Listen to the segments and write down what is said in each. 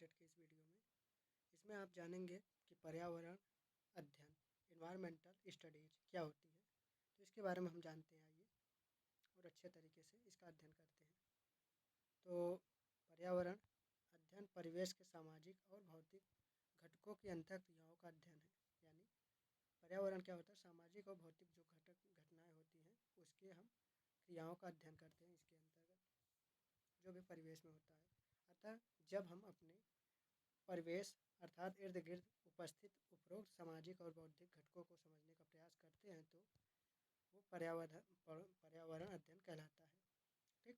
Related के इस video में। इसमें आप जानेंगे कि पर्यावरण अध्ययन इन्वायरमेंटल स्टडीज क्या होती है। तो इसके बारे में हम जानते हैं, आइए, और अच्छे तरीके से इसका अध्ययन करते हैं। तो पर्यावरण अध्ययन परिवेश के सामाजिक और भौतिक घटकों की अंतःक्रियाओं का अध्ययन है। यानी पर्यावरण क्या होता है, सामाजिक और भौतिक जो घटनाएं होती हैं उसके हम क्रियाओं का अध्ययन करते हैं इसके अंतर्गत, जो भी परिवेश में होता है। अतः जब हम अपने परिवेश अर्थात इर्द गिर्द उपस्थित उपरोक्त सामाजिक और बौद्धिक घटकों को समझने का प्रयास करते हैं तो वो पर्यावरण अध्ययन कहलाता है। ठीक।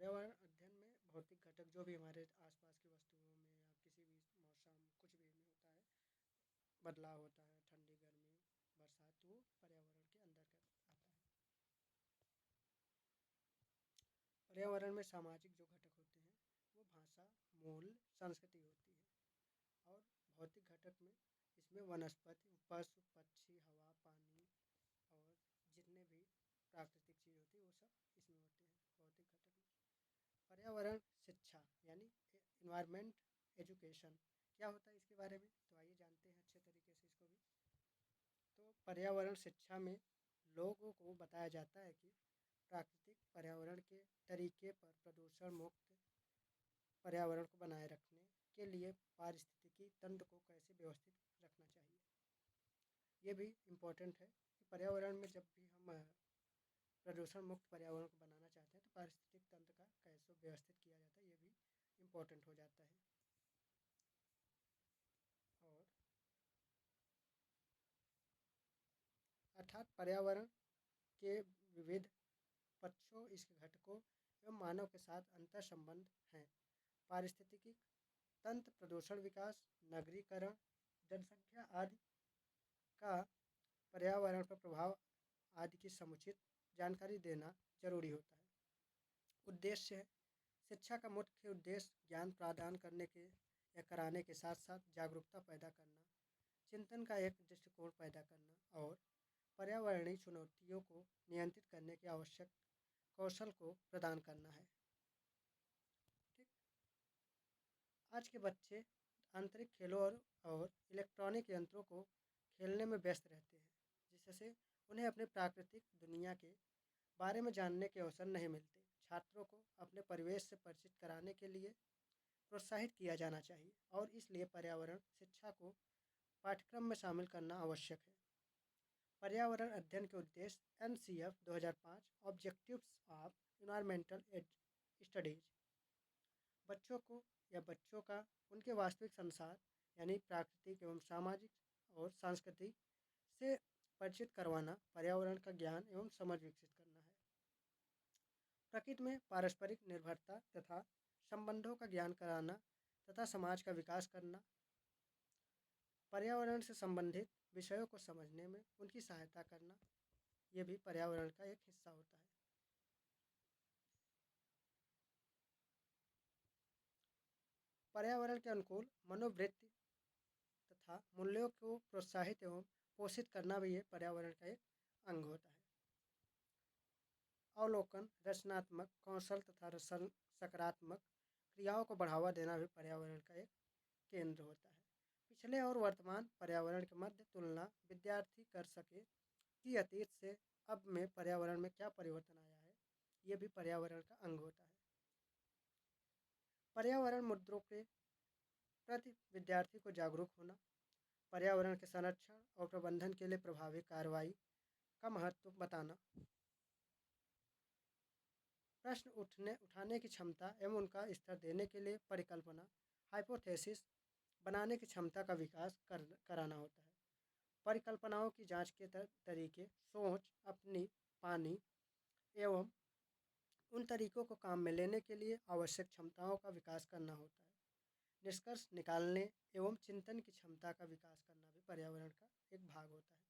पर्यावरण अध्ययन में भौतिक घटक जो भी हमारे आसपास की वस्तुओं में या किसी भी मौसम कुछ भी में होता है, बदलाव होता है, ठंडी गर्मी बरसात, तो वो पर्यावरण के अंदर आता है। पर्यावरण में सामाजिक जो घटक होते हैं वो भाषा, मूल, संस्कृति होती है। और भौतिक घटक में इसमें वनस्पति, पशु, पक्षी, हवा, पानी और जितने भी प्राकृतिक चीज़ होती है वो सब इसमें होते हैं भौतिक घटक में। पर्यावरण शिक्षा यानी इन्वायरमेंट एजुकेशन क्या होता है, इसके बारे में तो आइए जानते हैं अच्छे तरीके से इसको भी। तो पर्यावरण शिक्षा में लोगों को बताया जाता है कि प्राकृतिक पर्यावरण के तरीके पर प्रदूषण मुक्त पर्यावरण को बनाए रखने के लिए पारिस्थितिकी तंत्र को कैसे व्यवस्थित रखना चाहिए। ये भी इम्पोर्टेंट है कि पर्यावरण में जब भी हम प्रदूषण मुक्त पर्यावरण को बनाना चाहते हैं तो पारिस्थितिक तंत्र का कैसे व्यवस्थित किया जाता है, ये भी इम्पोर्टेंट हो जाता है। और अर्थात पर्यावरण के विविध पक्षों, इसके घटकों एवं मानव के साथ अंतर संबंध हैं। पारिस्थितिकी तंत्र, प्रदूषण, विकास, नगरीकरण, जनसंख्या आदि का पर्यावरण पर प्रभाव आदि की समुचित जानकारी देना जरूरी होता है। उद्देश्य है, शिक्षा का मुख्य उद्देश्य ज्ञान प्रदान करने के या कराने के साथ साथ जागरूकता पैदा करना, चिंतन का एक दृष्टिकोण पैदा करना और पर्यावरणीय चुनौतियों को नियंत्रित करने के आवश्यक कौशल को प्रदान करना है। ठीक। आज के बच्चे आंतरिक खेलों और इलेक्ट्रॉनिक यंत्रों को खेलने में व्यस्त रहते हैं, जिससे उन्हें अपने प्राकृतिक दुनिया के बारे में जानने के अवसर नहीं मिलते। छात्रों को अपने परिवेश से परिचित कराने के लिए प्रोत्साहित किया जाना चाहिए और इसलिए पर्यावरण शिक्षा को पाठ्यक्रम में शामिल करना आवश्यक है। पर्यावरण अध्ययन के उद्देश्य NCF 2005 objectives of environmental studies बच्चों का उनके वास्तविक संसार यानी प्राकृतिक एवं सामाजिक और सांस्कृतिक से परिचित करवाना, पर्यावरण का ज्ञान एवं समझ विकसित करना है। प्रकृति में पारस्परिक निर्भरता तथा संबंधों का ज्ञान कराना तथा समाज का विकास करना, पर्यावरण से संबंधित विषयों को समझने में उनकी सहायता करना, ये भी पर्यावरण का एक हिस्सा होता है। पर्यावरण के अनुकूल मनोवृत्ति तथा मूल्यों को प्रोत्साहित एवं पोषित करना भी ये पर्यावरण का एक अंग होता है। अवलोकन, रचनात्मक कौशल तथा सकारात्मक क्रियाओं को बढ़ावा देना भी पर्यावरण का एक केंद्र होता है। पिछले और वर्तमान पर्यावरण के मध्य तुलना विद्यार्थी कर सके कि अतीत से अब में पर्यावरण में क्या परिवर्तन आया है, ये भी पर्यावरण का अंग होता है। पर्यावरण मुद्दों के प्रति विद्यार्थी को जागरूक होना, पर्यावरण के संरक्षण और प्रबंधन के लिए प्रभावी कार्रवाई का महत्व बताना, प्रश्न उठाने की क्षमता एवं उनका स्तर देने के लिए परिकल्पना हाइपोथेसिस बनाने की क्षमता का विकास कराना होता है। परिकल्पनाओं की जांच के तरीके, सोच, अपनी पानी एवं उन तरीकों को काम में लेने के लिए आवश्यक क्षमताओं का विकास करना होता है। निष्कर्ष निकालने एवं चिंतन की क्षमता का विकास करना भी पर्यावरण का एक भाग होता है।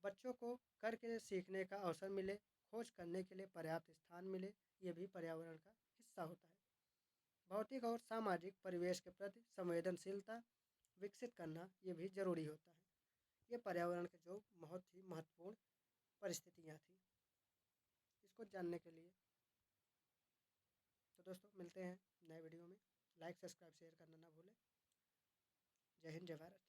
बच्चों को करके सीखने का अवसर मिले, खोज करने के लिए पर्याप्त स्थान मिले, ये भी पर्यावरण का हिस्सा होता है। भौतिक और सामाजिक परिवेश के प्रति संवेदनशीलता विकसित करना ये भी जरूरी होता है। ये पर्यावरण के जो बहुत ही महत्वपूर्ण परिस्थितियाँ थी इसको जानने के लिए। तो दोस्तों मिलते हैं नए वीडियो में। लाइक सब्सक्राइब शेयर करना ना भूलें। जय हिंद, जय भारत।